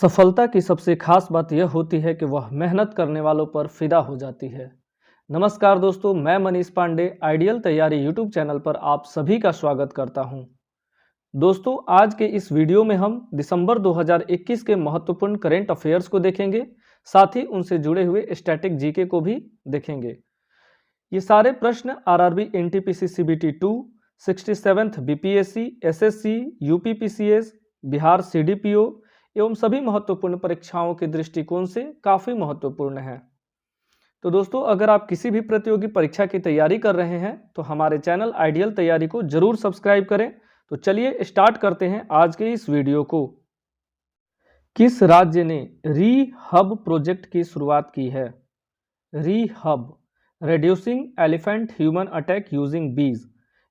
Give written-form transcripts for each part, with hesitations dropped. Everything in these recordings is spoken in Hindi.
सफलता की सबसे खास बात यह होती है कि वह मेहनत करने वालों पर फिदा हो जाती है। नमस्कार दोस्तों, मैं मनीष पांडे आइडियल तैयारी यूट्यूब चैनल पर आप सभी का स्वागत करता हूं। दोस्तों, आज के इस वीडियो में हम दिसंबर 2021 के महत्वपूर्ण करेंट अफेयर्स को देखेंगे, साथ ही उनसे जुड़े हुए स्टैटिक जीके को भी देखेंगे। ये सारे प्रश्न RRB NTPC CBT 2, 67th BPSC, SSC, UPPCS, Bihar CDPO एवं सभी महत्वपूर्ण परीक्षाओं के दृष्टिकोण से काफ़ी महत्वपूर्ण है। तो दोस्तों, अगर आप किसी भी प्रतियोगी परीक्षा की तैयारी कर रहे हैं तो हमारे चैनल आइडियल तैयारी को जरूर सब्सक्राइब करें। तो चलिए स्टार्ट करते हैं आज के इस वीडियो को। किस राज्य ने री हब प्रोजेक्ट की शुरुआत की है? री hub, reducing elephant human attack using बीज,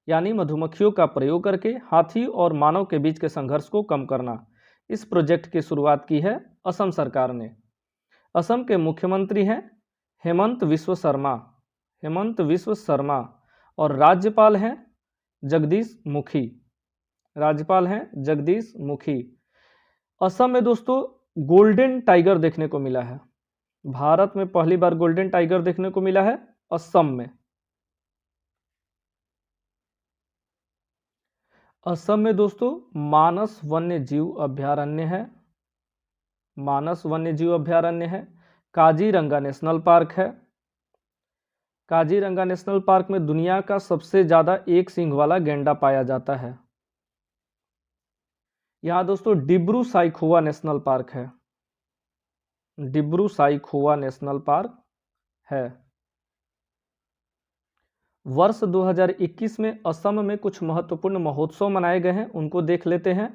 यानी मधुमक्खियों का प्रयोग करके हाथी और मानव के बीच के संघर्ष को कम करना। इस प्रोजेक्ट की शुरुआत की है असम सरकार ने। असम के मुख्यमंत्री हैं हेमंत विश्व शर्मा। हेमंत विश्व शर्मा और राज्यपाल हैं जगदीश मुखी। राज्यपाल हैं जगदीश मुखी। असम में दोस्तों गोल्डन टाइगर देखने को मिला है। भारत में पहली बार गोल्डन टाइगर देखने को मिला है असम में। असम में दोस्तों मानस वन्य जीव अभयारण्य है। मानस वन्य जीव अभयारण्य है। काजीरंगा नेशनल पार्क है। काजीरंगा नेशनल पार्क में दुनिया का सबसे ज्यादा एक सींग वाला गैंडा पाया जाता है। यहां दोस्तों डिब्रू साइखोवा नेशनल पार्क है। डिब्रू साइखोवा नेशनल पार्क है। वर्ष 2021 में असम में कुछ महत्वपूर्ण महोत्सव मनाए गए हैं, उनको देख लेते हैं।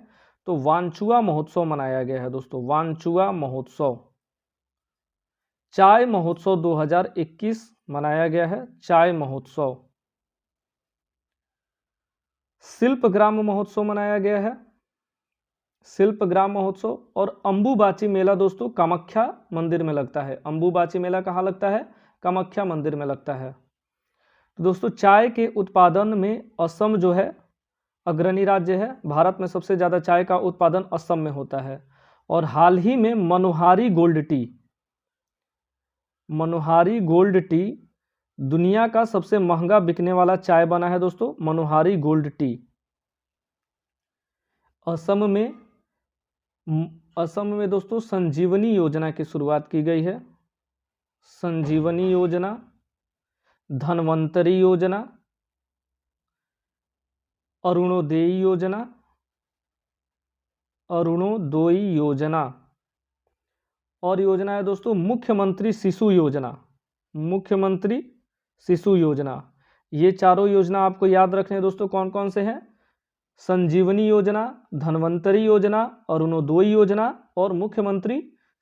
तो वांचुआ महोत्सव मनाया गया है दोस्तों, वांचुआ महोत्सव। चाय महोत्सव 2021 मनाया गया है, चाय महोत्सव। शिल्पग्राम महोत्सव मनाया गया है, शिल्पग्राम महोत्सव। और अंबुबाची मेला दोस्तों कामाख्या मंदिर में लगता है। अंबुबाची मेला कहाँ लगता है? कामाख्या मंदिर में लगता है। तो दोस्तों चाय के उत्पादन में असम जो है अग्रणी राज्य है। भारत में सबसे ज़्यादा चाय का उत्पादन असम में होता है। और हाल ही में मनोहारी गोल्ड टी, मनोहारी गोल्ड टी दुनिया का सबसे महंगा बिकने वाला चाय बना है दोस्तों, मनोहारी गोल्ड टी। असम में दोस्तों संजीवनी योजना की शुरुआत की गई है। संजीवनी योजना, धनवंतरी योजना, अरुणोदय योजना, अरुणोदय योजना। और योजना है दोस्तों मुख्यमंत्री शिशु योजना, मुख्यमंत्री शिशु योजना। ये चारों योजना आपको याद रखने दोस्तों कौन कौन से हैं? संजीवनी योजना, धनवंतरी योजना, अरुणोदय योजना और मुख्यमंत्री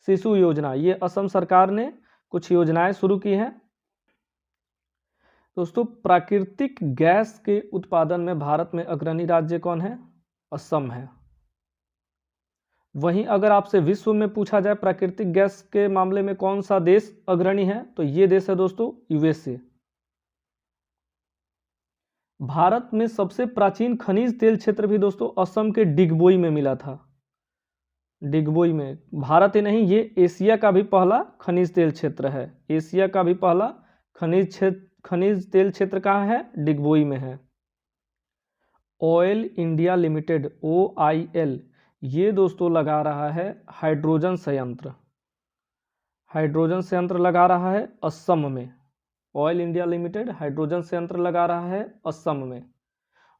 शिशु योजना। ये असम सरकार ने कुछ योजनाएं शुरू की हैं। दोस्तों प्राकृतिक गैस के उत्पादन में भारत में अग्रणी राज्य कौन है? असम है। वहीं अगर आपसे विश्व में पूछा जाए प्राकृतिक गैस के मामले में कौन सा देश अग्रणी है, तो ये देश है दोस्तों यूएसए। भारत में सबसे प्राचीन खनिज तेल क्षेत्र भी दोस्तों असम के डिगबोई में मिला था। डिगबोई में, भारत ही नहीं ये एशिया का भी पहला खनिज तेल क्षेत्र है। एशिया का भी पहला खनिज तेल क्षेत्र कहाँ है? डिगबोई में है। ऑयल इंडिया लिमिटेड OIL ये दोस्तों लगा रहा है हाइड्रोजन संयंत्र। हाइड्रोजन संयंत्र लगा रहा है असम में। ऑयल इंडिया लिमिटेड हाइड्रोजन संयंत्र लगा रहा है असम में।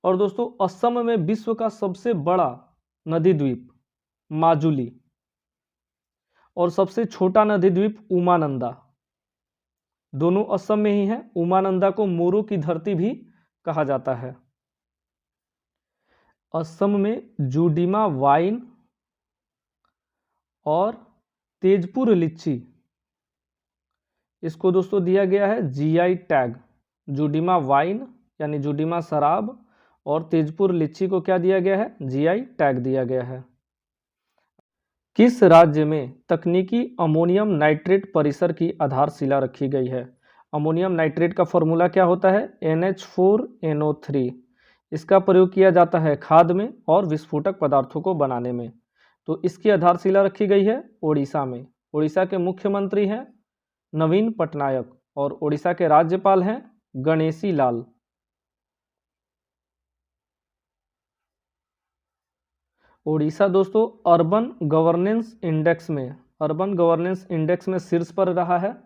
और दोस्तों असम में विश्व का सबसे बड़ा नदी द्वीप माजुली और सबसे छोटा नदी द्वीप उमानंदा, दोनों असम में ही है। उमानंदा को मोरू की धरती भी कहा जाता है। असम में जुडिमा वाइन और तेजपुर लीची, इसको दोस्तों दिया गया है GI टैग। जुडिमा वाइन यानी जुडिमा शराब और तेजपुर लीची को क्या दिया गया है? GI टैग दिया गया है। किस राज्य में तकनीकी अमोनियम नाइट्रेट परिसर की आधारशिला रखी गई है? अमोनियम नाइट्रेट का फॉर्मूला क्या होता है? NH4NO3। इसका प्रयोग किया जाता है खाद में और विस्फोटक पदार्थों को बनाने में। तो इसकी आधारशिला रखी गई है ओडिशा में। ओडिशा के मुख्यमंत्री हैं नवीन पटनायक और ओडिशा के राज्यपाल हैं गणेशी लाल। ओडिशा दोस्तों अर्बन गवर्नेंस इंडेक्स में शीर्ष पर रहा है।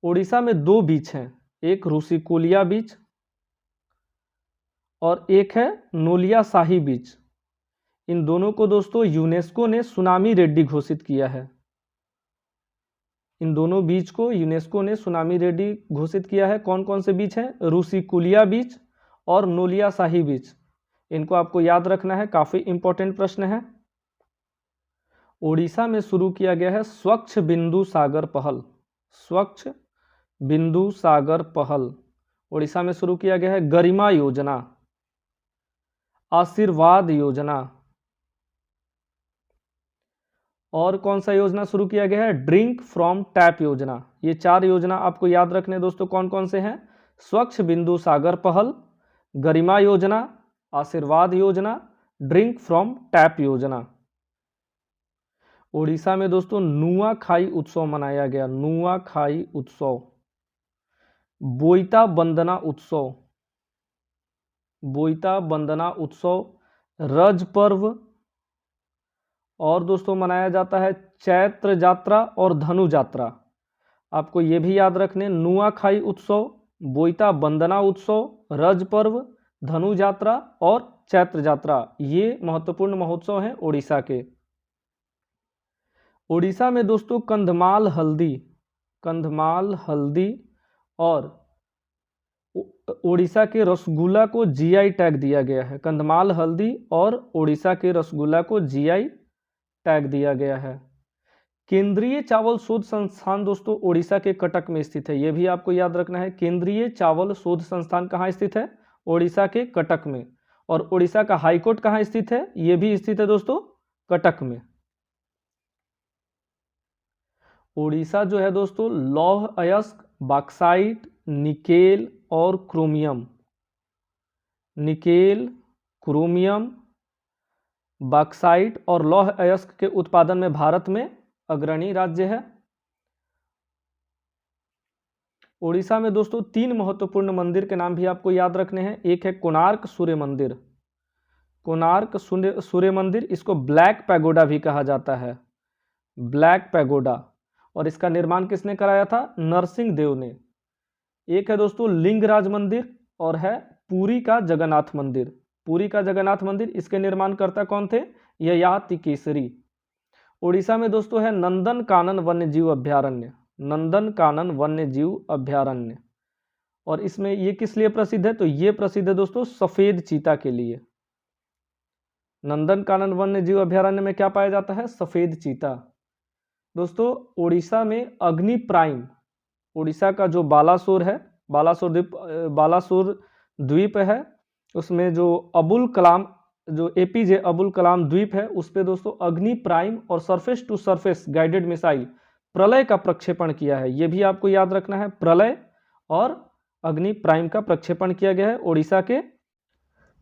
ओडिशा में 2 बीच हैं, एक ऋषिकुलिया बीच और एक है नोलिया शाही बीच। इन दोनों को दोस्तों यूनेस्को ने सुनामी रेड्डी घोषित किया है। इन दोनों बीच को यूनेस्को ने सुनामी रेड्डी घोषित किया है। कौन कौन से बीच हैं? ऋषिकुलिया बीच और नोलिया शाही बीच। इनको आपको याद रखना है, काफी इंपॉर्टेंट प्रश्न है। ओडिशा में शुरू किया गया है स्वच्छ बिंदु सागर पहल। स्वच्छ बिंदु सागर पहल ओडिशा में शुरू किया गया है। गरिमा योजना, आशीर्वाद योजना और कौन सा योजना शुरू किया गया है? ड्रिंक फ्रॉम टैप योजना। ये 4 योजना आपको याद रखने दोस्तों कौन कौन से हैं? स्वच्छ बिंदु सागर पहल, गरिमा योजना, आशीर्वाद योजना, ड्रिंक फ्रॉम टैप योजना। ओडिशा में दोस्तों नुआखाई उत्सव मनाया गया। नुआखाई उत्सव, बोईता वंदना उत्सव, बोईता वंदना उत्सव, रज पर्व और दोस्तों मनाया जाता है चैत्र यात्रा और धनु यात्रा। आपको ये भी याद रखने, नुआखाई उत्सव, बोईता वंदना उत्सव, रज पर्व, धनु यात्रा और चैत्र यात्रा, ये महत्वपूर्ण महोत्सव हैं ओडिशा के। ओडिशा में दोस्तों कंधमाल हल्दी और ओडिशा के रसगुल्ला को जीआई टैग दिया गया है। कंधमाल हल्दी और ओडिशा के रसगुल्ला को जीआई टैग दिया गया है। केंद्रीय चावल शोध संस्थान दोस्तों ओडिशा के कटक में स्थित है। यह भी आपको याद रखना है। केंद्रीय चावल शोध संस्थान कहाँ स्थित है? ओडिशा के कटक में। और ओडिशा का हाईकोर्ट कहाँ स्थित है? यह भी स्थित है दोस्तों कटक में। ओडिशा जो है दोस्तों लौह अयस्क, बॉक्साइट, निकेल और क्रोमियम, बॉक्साइट और लौह अयस्क के उत्पादन में भारत में अग्रणी राज्य है। ओडिशा में दोस्तों 3 महत्वपूर्ण मंदिर के नाम भी आपको याद रखने हैं। एक है कोणार्क सूर्य मंदिर। कोणार्क सूर्य मंदिर, इसको ब्लैक पैगोडा भी कहा जाता है, ब्लैक पैगोडा। और इसका निर्माण किसने कराया था? नरसिंह देव ने। एक है दोस्तों लिंगराज मंदिर और है पुरी का जगन्नाथ मंदिर। पुरी का जगन्नाथ मंदिर, इसके निर्माणकर्ता कौन थे? ययाति केसरी। ओडिशा में दोस्तों है नंदन कानन वन्यजीव अभ्यारण्य, नंदन कानन वन्यजीव अभ्यारण्य। और इसमें ये किस लिए प्रसिद्ध है? तो ये प्रसिद्ध है दोस्तों सफेद चीता के लिए। नंदन कानन वन्यजीव अभ्यारण्य में क्या पाया जाता है? सफेद चीता। दोस्तों ओडिशा में अग्नि प्राइम, ओडिशा का जो बालासोर है, बालासोर द्वीप है, उसमें जो अबुल कलाम, जो एपीजे अबुल कलाम द्वीप है, उस पे दोस्तों अग्नि प्राइम और surface to surface guided missile Pralay का प्रक्षेपण किया है। यह भी आपको याद रखना है, प्रलय और अग्नि प्राइम का प्रक्षेपण किया गया है। ओडिशा के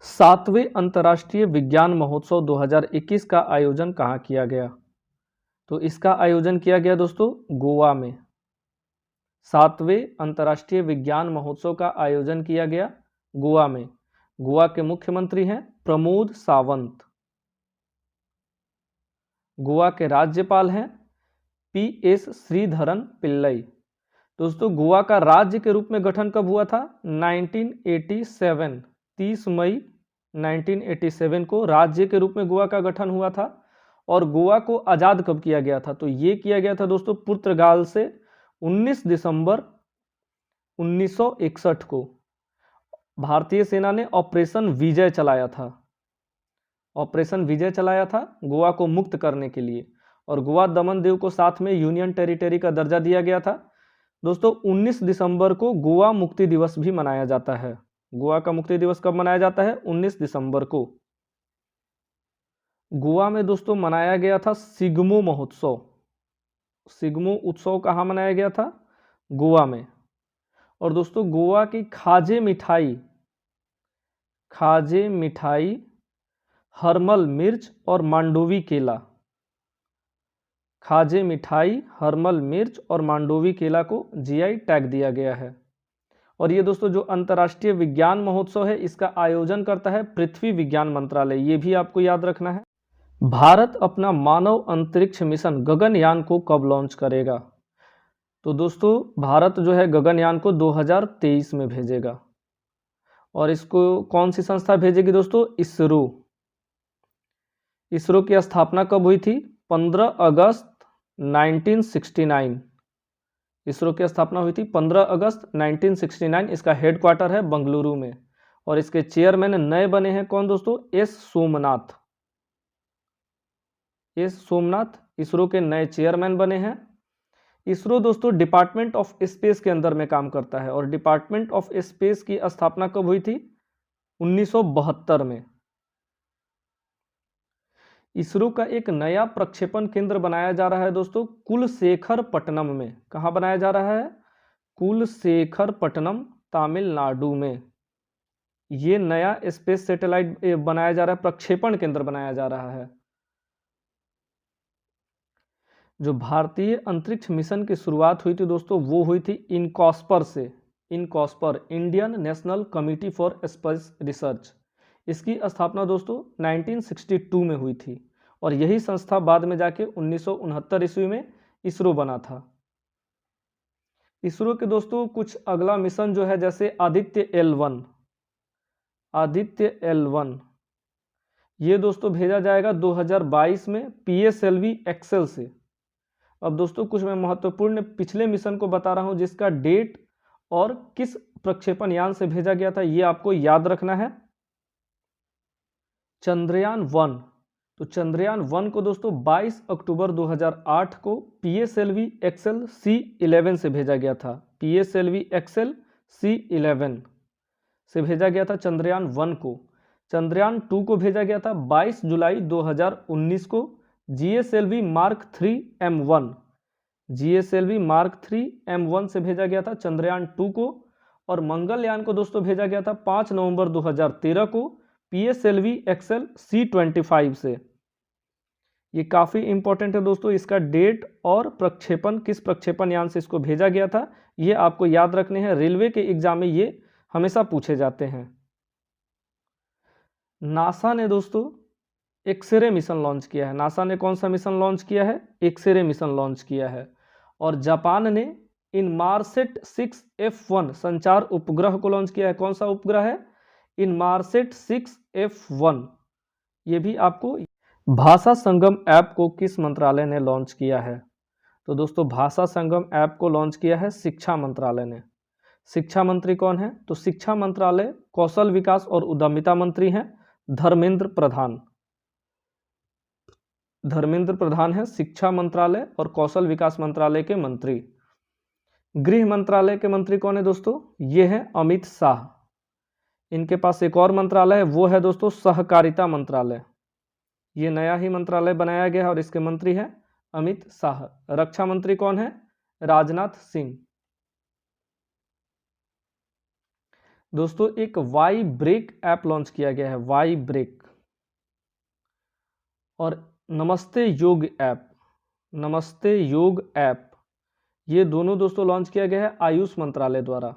7वें अंतर्राष्ट्रीय विज्ञान महोत्सव 2021 का आयोजन कहाँ किया गया? तो इसका आयोजन किया गया दोस्तों गोवा में। 7वें अंतर्राष्ट्रीय विज्ञान महोत्सव का आयोजन किया गया गोवा में। गोवा के मुख्यमंत्री हैं प्रमोद सावंत। गोवा के राज्यपाल हैं पीएस श्रीधरन पिल्लई। दोस्तों गोवा का राज्य के रूप में गठन कब हुआ था? 1987, 30 मई 1987 को राज्य के रूप में गोवा का गठन हुआ था। और गोवा को आज़ाद कब किया गया था? तो ये किया गया था दोस्तों पुर्तगाल से 19 दिसंबर 1961 को। भारतीय सेना ने ऑपरेशन विजय चलाया था, ऑपरेशन विजय चलाया था गोवा को मुक्त करने के लिए। और गोवा दमन दीव को साथ में यूनियन टेरिटरी का दर्जा दिया गया था। दोस्तों 19 दिसंबर को गोवा मुक्ति दिवस भी मनाया जाता है। गोवा का मुक्ति दिवस कब मनाया जाता है? 19 दिसंबर को। गोवा में दोस्तों मनाया गया था सिग्मो महोत्सव। सिग्मो उत्सव कहाँ मनाया गया था? गोवा में। और दोस्तों गोवा की खाजे मिठाई, हरमल मिर्च और मांडोवी केला, खाजे मिठाई, हरमल मिर्च और मांडोवी केला को जीआई टैग दिया गया है। और ये दोस्तों जो अंतर्राष्ट्रीय विज्ञान महोत्सव है इसका आयोजन करता है पृथ्वी विज्ञान मंत्रालय, ये भी आपको याद रखना है। भारत अपना मानव अंतरिक्ष मिशन गगनयान को कब लॉन्च करेगा? तो दोस्तों भारत जो है गगनयान को 2023 में भेजेगा। और इसको कौन सी संस्था भेजेगी दोस्तों? इसरो। इसरो की स्थापना कब हुई थी? 15 अगस्त 1969। इसरो की स्थापना हुई थी 15 अगस्त 1969। इसका हेडक्वार्टर है बंगलुरु में। और इसके चेयरमैन नए बने हैं कौन दोस्तों? एस सोमनाथ। एस सोमनाथ इसरो के नए चेयरमैन बने हैं। इसरो दोस्तों डिपार्टमेंट ऑफ स्पेस के अंदर में काम करता है। और डिपार्टमेंट ऑफ स्पेस की स्थापना कब हुई थी? 1972 में। इसरो का एक नया प्रक्षेपण केंद्र बनाया जा रहा है दोस्तों कुलशेखरपट्टनम में। कहाँ बनाया जा रहा है? कुलशेखरपट्टनम, तमिलनाडु में। ये नया स्पेस सैटेलाइट बनाया जा रहा है, प्रक्षेपण केंद्र बनाया जा रहा है। जो भारतीय अंतरिक्ष मिशन की शुरुआत हुई थी दोस्तों वो हुई थी इनकॉस्पर से। INCOSPAR, Indian national committee for space research. इसकी स्थापना दोस्तों 1962 में हुई थी। और यही संस्था बाद में जाके 1969 ईस्वी में इसरो बना था। इसरो के दोस्तों कुछ अगला मिशन जो है जैसे आदित्य L1। आदित्य L1 ये दोस्तों भेजा जाएगा 2022 में PSLV एक्सेल से। अब दोस्तों कुछ मैं महत्वपूर्ण पिछले मिशन को बता रहा हूं जिसका डेट और किस प्रक्षेपण यान से भेजा गया था ये आपको याद रखना है। चंद्रयान 1। तो चंद्रयान 1 को दोस्तों 22 अक्टूबर 2008 को PSLV एक्सेल C11 से भेजा गया था। PSLV एक्सेल C11 से भेजा गया था चंद्रयान 1 को। चंद्रयान 2 को भेजा गया था 22 जुलाई 2019 को GSLV mark 3 M1। GSLV mark 3 M1 से भेजा गया था चंद्रयान 2 को। और मंगलयान को दोस्तों भेजा गया था 5 नवंबर 2013 को PSLV एक्सेल C25 से। ये काफ़ी इंपॉर्टेंट है दोस्तों, इसका डेट और प्रक्षेपण किस प्रक्षेपण यान से इसको भेजा गया था ये आपको याद रखने हैं। रेलवे के एग्जाम में ये हमेशा पूछे जाते हैं। नासा ने दोस्तों एक्सरे मिशन लॉन्च किया है। नासा ने कौन सा मिशन लॉन्च किया है? एक्सरे मिशन लॉन्च किया है। और जापान ने इनमारसेट 6F1 संचार उपग्रह को लॉन्च किया है। कौन सा उपग्रह है? इनमारसेट 6F1। ये भी आपको। भाषा संगम ऐप को किस मंत्रालय ने लॉन्च किया है? तो दोस्तों भाषा संगम ऐप को लॉन्च किया है शिक्षा मंत्रालय ने। शिक्षा मंत्री कौन है? तो शिक्षा मंत्रालय कौशल विकास और उद्यमिता मंत्री हैं धर्मेंद्र प्रधान। धर्मेंद्र प्रधान है शिक्षा मंत्रालय और कौशल विकास मंत्रालय के मंत्री। गृह मंत्रालय के मंत्री कौन है दोस्तों? ये है अमित शाह। इनके पास एक और मंत्रालय है वो है दोस्तों सहकारिता मंत्रालय। ये नया ही मंत्रालय बनाया गया है और इसके मंत्री हैं अमित शाह। रक्षा मंत्री कौन है? राजनाथ सिंह। दोस्तों एक वाई ब्रेक ऐप लॉन्च किया गया है, वाई ब्रेक। और नमस्ते योग ऐप, नमस्ते योग ऐप, ये दोनों दोस्तों लॉन्च किया गया है आयुष मंत्रालय द्वारा।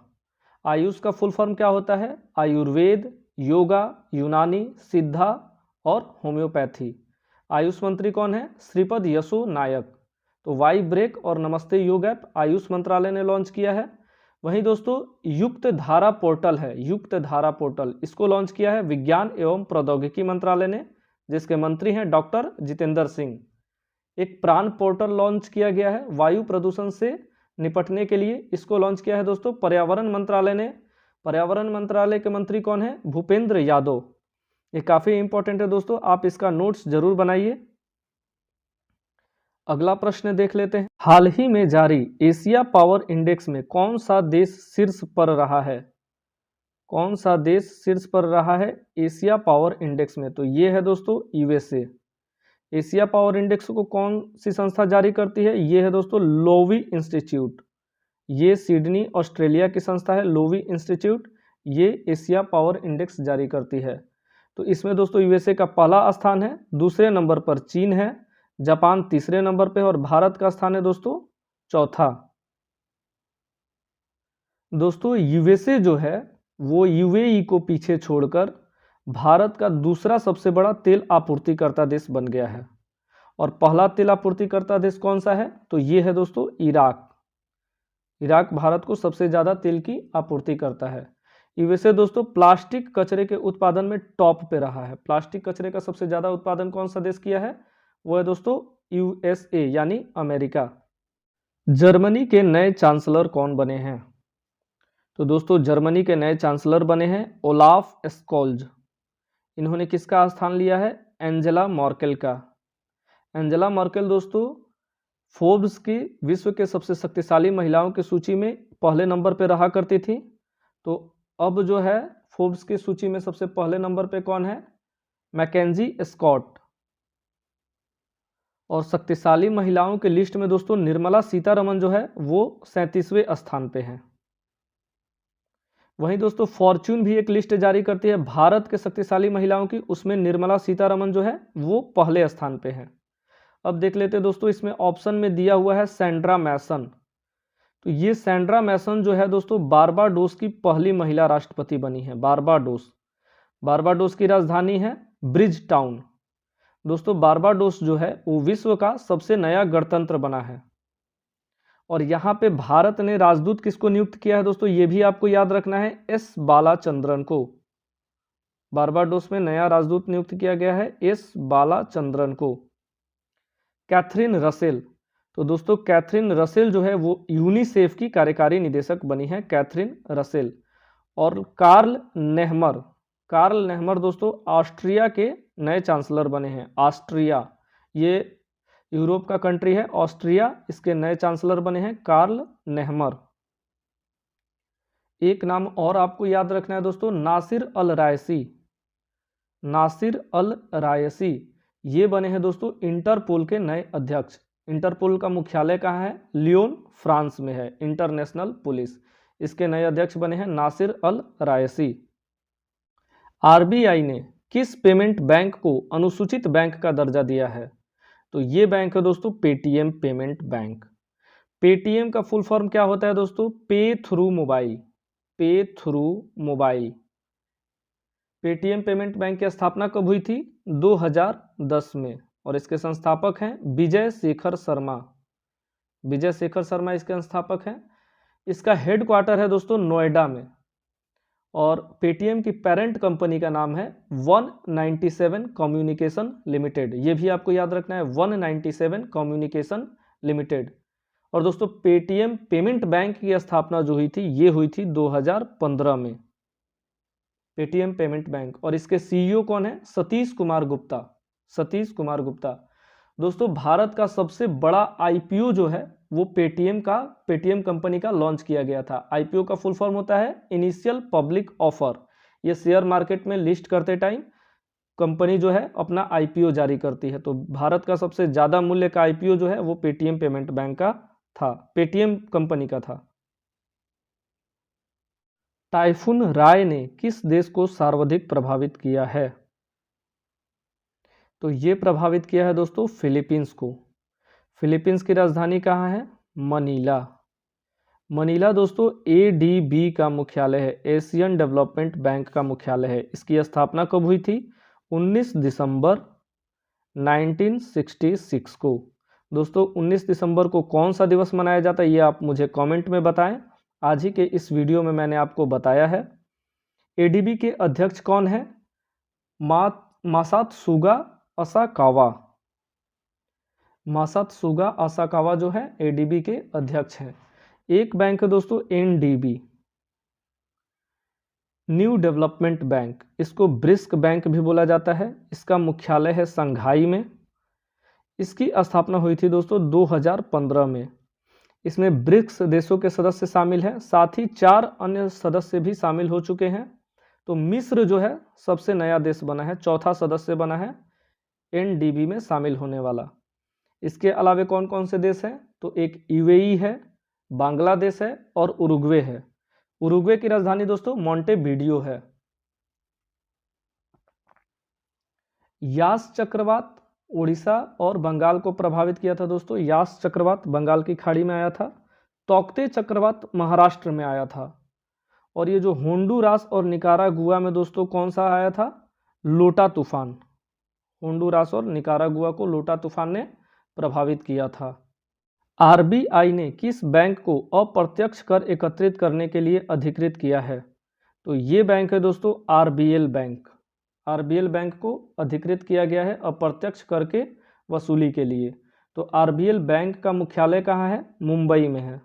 आयुष का फुल फॉर्म क्या होता है? आयुर्वेद, योगा, यूनानी, सिद्धा और होम्योपैथी। आयुष मंत्री कौन है? श्रीपद यसो नायक। तो वाई ब्रेक और नमस्ते योग ऐप आयुष मंत्रालय ने लॉन्च किया है। वहीं दोस्तों युक्त धारा पोर्टल है, युक्त धारा पोर्टल, इसको लॉन्च किया है विज्ञान एवं प्रौद्योगिकी मंत्रालय ने, जिसके मंत्री हैं डॉक्टर जितेंद्र सिंह। एक प्राण पोर्टल लॉन्च किया गया है वायु प्रदूषण से निपटने के लिए, इसको लॉन्च किया है दोस्तों पर्यावरण मंत्रालय ने। पर्यावरण मंत्रालय के मंत्री कौन है? भूपेंद्र यादव। ये काफ़ी इंपॉर्टेंट है दोस्तों, आप इसका नोट्स जरूर बनाइए। अगला प्रश्न देख लेते हैं। हाल ही में जारी एशिया पावर इंडेक्स में कौन सा देश शीर्ष पर रहा है? कौन सा देश शीर्ष पर रहा है एशिया पावर इंडेक्स में? तो ये है दोस्तों USA। एशिया पावर इंडेक्स को कौन सी संस्था जारी करती है? ये है दोस्तों लोवी इंस्टीट्यूट। ये सिडनी ऑस्ट्रेलिया की संस्था है लोवी इंस्टीट्यूट, ये एशिया पावर इंडेक्स जारी करती है। तो इसमें दोस्तों USA का पहला स्थान है, दूसरे नंबर पर चीन है, जापान तीसरे नंबर पे और भारत का स्थान है दोस्तों चौथा। दोस्तों यूएसए जो है वो यूएई को पीछे छोड़कर भारत का दूसरा सबसे बड़ा तेल आपूर्तिकर्ता देश बन गया है। और पहला तेल आपूर्तिकर्ता देश कौन सा है? तो ये है दोस्तों इराक। इराक भारत को सबसे ज़्यादा तेल की आपूर्ति करता है। यूएसए दोस्तों प्लास्टिक कचरे के उत्पादन में टॉप पे रहा है। प्लास्टिक कचरे का सबसे ज़्यादा उत्पादन कौन सा देश किया है? वो है दोस्तों यूएसए यानी अमेरिका। जर्मनी के नए चांसलर कौन बने हैं? तो दोस्तों जर्मनी के नए चांसलर बने हैं ओलाफ स्कोल्ज। इन्होंने किसका स्थान लिया है? एंजेला मर्केल का। एंजेला मर्केल दोस्तों फोर्ब्स की विश्व के सबसे शक्तिशाली महिलाओं की सूची में पहले नंबर पर रहा करती थी। तो अब जो है फोर्ब्स की सूची में सबसे पहले नंबर पे कौन है? MacKenzie Scott. और शक्तिशाली महिलाओं के लिस्ट में दोस्तों निर्मला सीतारमन जो है वो 37वें स्थान पे हैं। वहीं दोस्तों फॉर्च्यून भी एक लिस्ट जारी करती है भारत के शक्तिशाली महिलाओं की, उसमें निर्मला सीतारमन जो है वो पहले स्थान पे है। अब देख लेते हैं दोस्तों, इसमें ऑप्शन में दिया हुआ है सैंड्रा मैसन। तो ये सैंड्रा मैसन जो है दोस्तों बारबाडोस की पहली महिला राष्ट्रपति बनी है। बारबाडोस, बारबाडोस की राजधानी है ब्रिज टाउन। दोस्तों बारबाडोस जो है वो विश्व का सबसे नया गणतंत्र बना है। और यहाँ पे भारत ने राजदूत किसको नियुक्त किया है दोस्तों? ये भी आपको याद रखना है, एस बालाचंद्रन को। बारबाडोस में नया राजदूत नियुक्त किया गया है एस बालाचंद्रन को। कैथरीन रसेल, तो दोस्तों कैथरीन रसेल जो है वो यूनिसेफ की कार्यकारी निदेशक बनी है, कैथरीन रसेल। और कार्ल नेहमर, कार्ल नेहमर दोस्तों ऑस्ट्रिया के नए चांसलर बने हैं। ऑस्ट्रिया ये यूरोप का कंट्री है, ऑस्ट्रिया, इसके नए चांसलर बने हैं कार्ल नेहमर। एक नाम और आपको याद रखना है दोस्तों, नासिर अल रायसी। नासिर अल रायसी ये बने हैं दोस्तों इंटरपोल के नए अध्यक्ष। इंटरपोल का मुख्यालय कहाँ है? लियोन, फ्रांस में है, इंटरनेशनल पुलिस। इसके नए अध्यक्ष बने हैं नासिर अल रायसी। आरबीआई ने किस पेमेंट बैंक को अनुसूचित बैंक का दर्जा दिया है? तो ये बैंक है दोस्तों पेटीएम पेमेंट बैंक। पेटीएम का फुल फॉर्म क्या होता है दोस्तों? पे थ्रू मोबाइल, पे through mobile. Paytm payment bank की स्थापना कब हुई थी? 2010 में। और इसके संस्थापक हैं विजय शेखर शर्मा। विजय शेखर शर्मा इसके संस्थापक हैं। इसका हेडक्वार्टर है दोस्तों नोएडा में। और पेटीएम की पेरेंट कंपनी का नाम है 197 कम्युनिकेशन लिमिटेड। ये भी आपको याद रखना है, 197 कम्युनिकेशन लिमिटेड। और दोस्तों पेटीएम पेमेंट बैंक की स्थापना जो हुई थी ये हुई थी 2015 में, पेटीएम पेमेंट बैंक। और इसके सीईओ कौन है? सतीश कुमार गुप्ता। सतीश कुमार गुप्ता। दोस्तों भारत का सबसे बड़ा आईपीओ जो है वो पेटीएम कंपनी का लॉन्च किया गया था। आईपीओ का फुल फॉर्म होता है इनिशियल पब्लिक ऑफर। ये शेयर मार्केट में लिस्ट करते टाइम कंपनी जो है अपना आईपीओ जारी करती है। तो भारत का सबसे ज़्यादा मूल्य का आईपीओ जो है वो पेटीएम पेमेंट बैंक का था, पेटीएम कंपनी का था। टाइफून राय ने किस देश को सर्वाधिक प्रभावित किया है? तो ये प्रभावित किया है दोस्तों फिलीपींस को। फिलीपींस की राजधानी कहाँ है? मनीला। मनीला दोस्तों एडीबी का मुख्यालय है, एशियन डेवलपमेंट बैंक का मुख्यालय है। इसकी स्थापना कब हुई थी? 19 दिसंबर 1966 को। दोस्तों 19 दिसंबर को कौन सा दिवस मनाया जाता है ये आप मुझे कमेंट में बताएं। आज ही के इस वीडियो में मैंने आपको बताया है। एडीबी के अध्यक्ष कौन है? मासात्सुगा असाकावा। मासात्सुगा असाकावा जो है एडीबी के अध्यक्ष हैं। एक बैंक है दोस्तों एनडीबी, न्यू डेवलपमेंट बैंक। इसको ब्रिस्क बैंक भी बोला जाता है। इसका मुख्यालय है शंघाई में। इसकी स्थापना हुई थी दोस्तों 2015 में। इसमें ब्रिक्स देशों के सदस्य शामिल हैं, साथ ही 4 अन्य सदस्य भी शामिल हो चुके हैं। तो मिस्र जो है सबसे नया देश बना है, चौथा सदस्य बना है एनडीबी में शामिल होने वाला। इसके अलावा कौन कौन से देश हैं? तो एक यूएई है, बांग्लादेश है और उरुग्वे है। उरुग्वे की राजधानी दोस्तों मोंटेवीडियो है। यास चक्रवात उड़ीसा और बंगाल को प्रभावित किया था दोस्तों। यास चक्रवात बंगाल की खाड़ी में आया था। तौकते चक्रवात महाराष्ट्र में आया था। और ये जो होंडुरास और निकारागुआ में दोस्तों कौन सा आया था? लोटा तूफान। होंडुरास और निकारागुआ को लोटा तूफान ने प्रभावित किया था। आरबीआई ने किस बैंक को अप्रत्यक्ष कर एकत्रित करने के लिए अधिकृत किया है? तो ये बैंक है दोस्तों आरबीएल बैंक। आरबीएल बैंक को अधिकृत किया गया है अप्रत्यक्ष कर के वसूली के लिए। तो आरबीएल बैंक का मुख्यालय कहाँ है? मुंबई में है।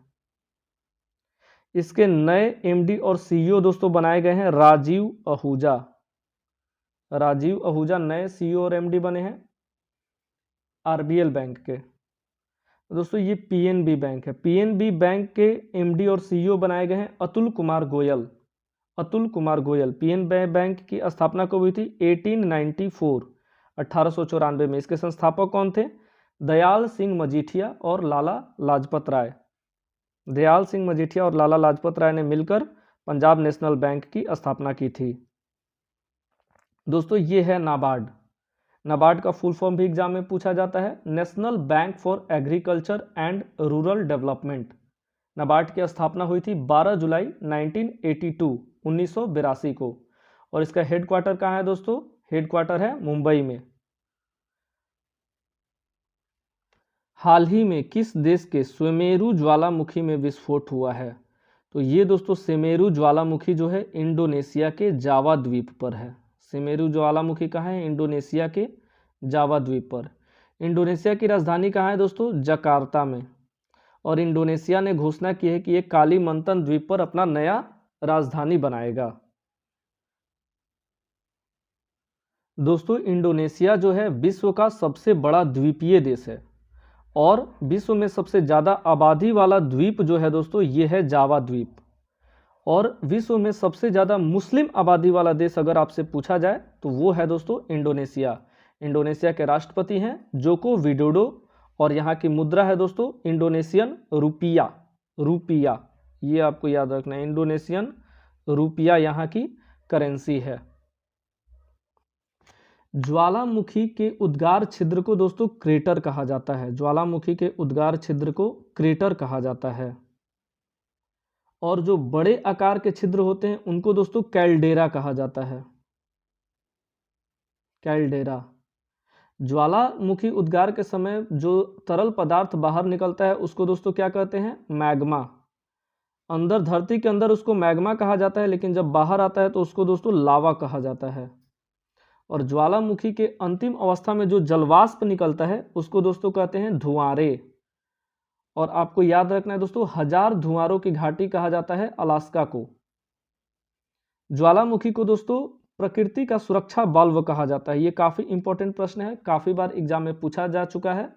इसके नए एमडी और सीईओ दोस्तों बनाए गए हैं राजीव आहूजा। राजीव आहूजा नए सीईओ और एमडी बने हैं आरबीएल बैंक के। दोस्तों ये पीएनबी बैंक है। पीएनबी बैंक के एमडी और सीईओ बनाए गए हैं अतुल कुमार गोयल। अतुल कुमार गोयल। पीएनबी बैंक की स्थापना कब हुई थी? 1894 1894 में। इसके संस्थापक कौन थे? दयाल सिंह मजीठिया और लाला लाजपत राय। दयाल सिंह मजीठिया और लाला लाजपत राय ने मिलकर पंजाब नेशनल बैंक की स्थापना की थी। दोस्तों ये है नाबार्ड। नाबार्ड का फुल फॉर्म भी एग्जाम में पूछा जाता है, national bank for agriculture and rural development. NABARD की स्थापना हुई थी 12 जुलाई 1982 को। और इसका हेडक्वार्टर कहाँ है दोस्तों? हेडक्वार्टर है मुंबई में। हाल ही में किस देश के सुमेरु ज्वालामुखी में विस्फोट हुआ है? तो ये दोस्तों सुमेरु ज्वालामुखी जो है इंडोनेशिया के जावा द्वीप पर है। सुमेरु ज्वालामुखी कहाँ है? इंडोनेशिया के जावा द्वीप पर। इंडोनेशिया की राजधानी कहाँ है दोस्तों? जकार्ता में। और इंडोनेशिया ने घोषणा की है कि ये कालीमंतन द्वीप पर अपना नया राजधानी बनाएगा। दोस्तों इंडोनेशिया जो है विश्व का सबसे बड़ा द्वीपीय देश है और विश्व में सबसे ज़्यादा आबादी वाला द्वीप जो है दोस्तों ये है जावा द्वीप। और विश्व में सबसे ज़्यादा मुस्लिम आबादी वाला देश अगर आपसे पूछा जाए तो वो है दोस्तों इंडोनेशिया। इंडोनेशिया के राष्ट्रपति हैं जोको विडोडो और यहाँ की मुद्रा है दोस्तों इंडोनेशियन रुपया। रुपया ये आपको याद रखना है, इंडोनेशियन रुपया यहाँ की करेंसी है। ज्वालामुखी के उद्गार छिद्र को दोस्तों क्रेटर कहा जाता है। ज्वालामुखी के उद्गार छिद्र को क्रेटर कहा जाता है। और जो बड़े आकार के छिद्र होते हैं उनको दोस्तों कैल्डेरा कहा जाता है। कैल्डेरा। ज्वालामुखी उद्गार के समय जो तरल पदार्थ बाहर निकलता है उसको दोस्तों क्या कहते हैं? मैग्मा। अंदर धरती के अंदर उसको मैग्मा कहा जाता है, लेकिन जब बाहर आता है तो उसको दोस्तों लावा कहा जाता है। और ज्वालामुखी के अंतिम अवस्था में जो जलवाष्प निकलता है उसको दोस्तों कहते हैं धुआंरे। और आपको याद रखना है दोस्तों 1000 धुआंरों की घाटी कहा जाता है अलास्का को। ज्वालामुखी को दोस्तों प्रकृति का सुरक्षा बाल्व कहा जाता है। ये काफी इंपॉर्टेंट प्रश्न है, काफी बार एग्जाम में पूछा जा चुका है।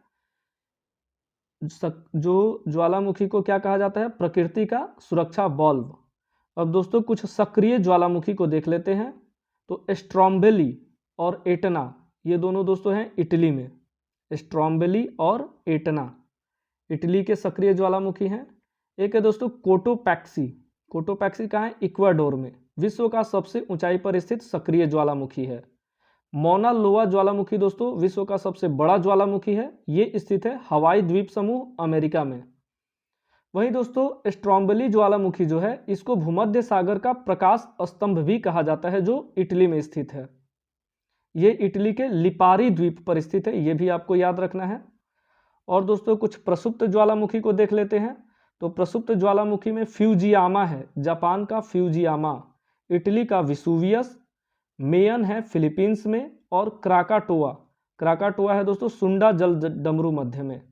जो ज्वालामुखी को क्या कहा जाता है? प्रकृति का सुरक्षा बाल्व। अब दोस्तों कुछ सक्रिय ज्वालामुखी को देख लेते हैं। तो स्ट्रोम्बेली और एटना ये दोनों दोस्तों हैं इटली में। स्ट्रोम्बेली और एटना इटली के सक्रिय ज्वालामुखी हैं। एक है दोस्तों कोटोपैक्सी। कोटोपैक्सी कहाँ है? इक्वाडोर में। विश्व का सबसे ऊंचाई पर स्थित सक्रिय ज्वालामुखी है। मौना लोआ ज्वालामुखी दोस्तों विश्व का सबसे बड़ा ज्वालामुखी है। ये स्थित है हवाई द्वीप समूह अमेरिका में। वहीं दोस्तों स्ट्रोम्बेली ज्वालामुखी जो है इसको भूमध्य सागर का प्रकाश स्तंभ भी कहा जाता है, जो इटली में स्थित है। ये इटली के लिपारी द्वीप पर स्थित है, ये भी आपको याद रखना है। और दोस्तों कुछ प्रसुप्त ज्वालामुखी को देख लेते हैं। तो प्रसुप्त ज्वालामुखी में फ्यूजियामा है, जापान का फ्यूजियामा, इटली का विसुवियस, मेयन है फिलीपींस में, और क्राकाटोआ। क्राकाटोआ है दोस्तों सुंडा जल डमरू मध्य में।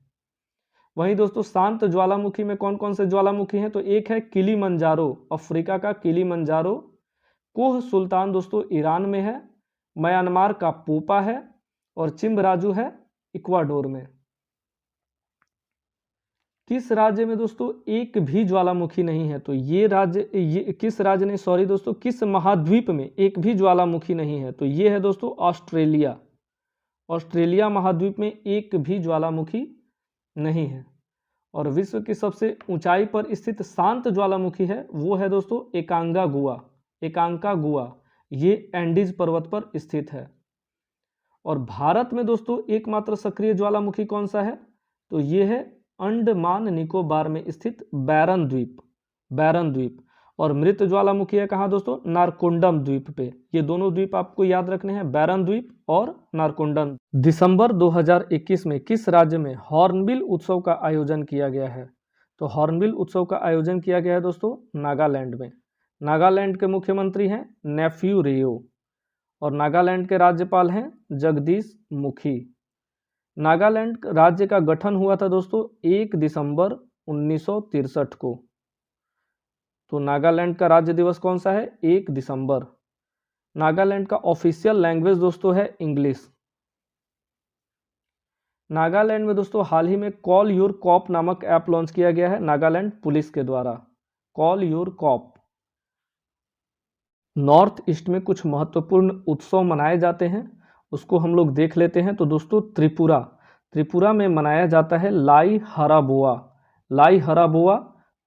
वहीं दोस्तों शांत ज्वालामुखी में कौन कौन से ज्वालामुखी हैं? तो एक है किलीमंजारो, अफ्रीका का किलीमंजारो। कोह सुल्तान दोस्तों ईरान में है। म्यांमार का पोपा है। और चिम्बराजू है इक्वाडोर में। किस राज्य में दोस्तों एक भी ज्वालामुखी नहीं है? तो ये राज्य किस राज्य ने सॉरी दोस्तों किस महाद्वीप में एक भी ज्वालामुखी नहीं है? तो ये है दोस्तों ऑस्ट्रेलिया। ऑस्ट्रेलिया महाद्वीप में एक भी ज्वालामुखी नहीं है। और विश्व की सबसे ऊंचाई पर स्थित शांत ज्वालामुखी है वो है दोस्तों एकांकागुआ। एकांकागुआ ये एंडीज पर्वत पर स्थित है। और भारत में दोस्तों एकमात्र सक्रिय ज्वालामुखी कौन सा है? तो ये है अंडमान निकोबार में स्थित बैरन द्वीप, बैरन द्वीप। और मृत ज्वालामुखी है कहाँ दोस्तों? नारकोंडम द्वीप पे। ये दोनों द्वीप आपको याद रखने हैं, बैरन द्वीप और नारकोंडम। दिसंबर 2021 में किस राज्य में हॉर्नबिल उत्सव का आयोजन किया गया है? तो हॉर्नबिल उत्सव का आयोजन किया गया है दोस्तों नागालैंड में। नागालैंड के मुख्यमंत्री हैं नेफ्यू रियो और नागालैंड के राज्यपाल हैं जगदीश मुखी। नागालैंड राज्य का गठन हुआ था दोस्तों 1 दिसंबर 1963 को। तो नागालैंड का राज्य दिवस कौन सा है? 1 दिसंबर। नागालैंड का ऑफिशियल लैंग्वेज दोस्तों है इंग्लिश। नागालैंड में दोस्तों हाल ही में कॉल योर कॉप नामक ऐप लॉन्च किया गया है नागालैंड पुलिस के द्वारा। Call your cop. North east में कुछ महत्वपूर्ण उत्सव मनाए जाते हैं, उसको हम लोग देख लेते हैं। तो दोस्तों त्रिपुरा में मनाया जाता है लाई हराबोआ,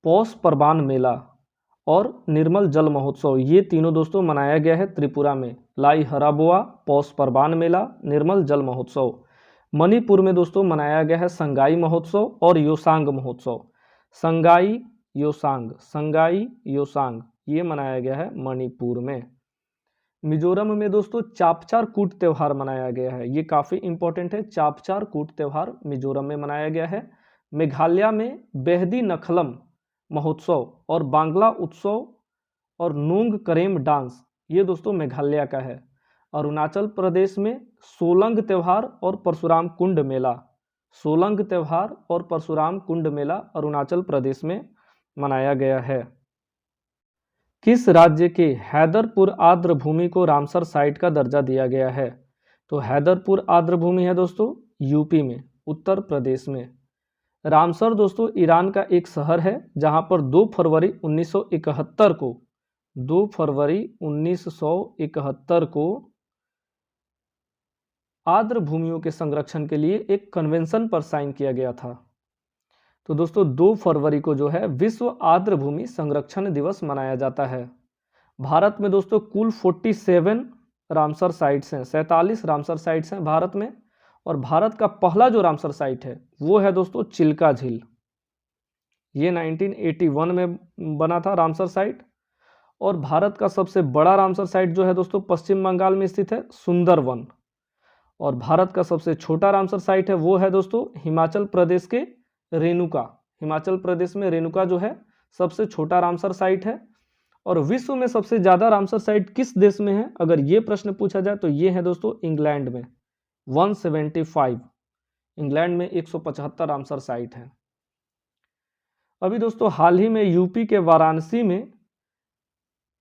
पौष परबान मेला और निर्मल जल महोत्सव। ये तीनों दोस्तों मनाया गया है त्रिपुरा में, लाई हराबोआ, पौष परबान मेला, निर्मल जल महोत्सव। मणिपुर में दोस्तों मनाया गया है संगाई महोत्सव और योसांग महोत्सव। संगाई योसांग ये मनाया गया है मणिपुर में। मिजोरम में दोस्तों चापचार कूट त्यौहार मनाया गया है, ये काफ़ी इंपॉर्टेंट है। चापचार कूट त्यौहार मिजोरम में मनाया गया है। मेघालय में बेहदी नखलम महोत्सव और बांग्ला उत्सव और नोंग करेम डांस, ये दोस्तों मेघालय का है। अरुणाचल प्रदेश में सोलंग त्यौहार और परशुराम कुंड मेला, सोलंग त्यौहार और परशुराम कुंड मेला अरुणाचल प्रदेश में मनाया गया है। किस राज्य के हैदरपुर आर्द्र भूमि को रामसर साइट का दर्जा दिया गया है? तो हैदरपुर आर्द्र भूमि है दोस्तों यूपी में, उत्तर प्रदेश में। रामसर दोस्तों ईरान का एक शहर है जहां पर 2 फरवरी 1971 को 2 फरवरी 1971 को आर्द्र भूमियों के संरक्षण के लिए एक कन्वेंशन पर साइन किया गया था। तो दोस्तों 2 फरवरी को जो है विश्व आर्द्र भूमि संरक्षण दिवस मनाया जाता है। भारत में दोस्तों कुल 47 रामसर साइट्स हैं, 47 रामसर साइट्स हैं भारत में। और भारत का पहला जो रामसर साइट है वो है दोस्तों चिल्का झील। ये 1981 में बना था रामसर साइट। और भारत का सबसे बड़ा रामसर साइट जो है दोस्तों पश्चिम बंगाल में स्थित है सुंदरवन। और भारत का सबसे छोटा रामसर साइट है वो है दोस्तों हिमाचल प्रदेश के रेणुका। हिमाचल प्रदेश में रेणुका जो है सबसे छोटा रामसर साइट है। और विश्व में सबसे ज़्यादा रामसर साइट किस देश में है अगर ये प्रश्न पूछा जाए तो ये है दोस्तों इंग्लैंड में 175। इंग्लैंड में 175 रामसर साइट है। अभी दोस्तों हाल ही में यूपी के वाराणसी में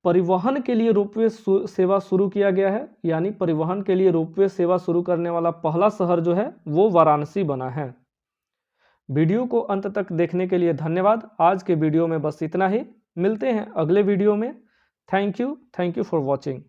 परिवहन के लिए रोपवे सेवा शुरू किया गया है, यानी परिवहन के लिए रोपवे सेवा शुरू करने वाला पहला शहर जो है वो वाराणसी बना है। वीडियो को अंत तक देखने के लिए धन्यवाद। आज के वीडियो में बस इतना ही, मिलते हैं अगले वीडियो में। Thank you for watching.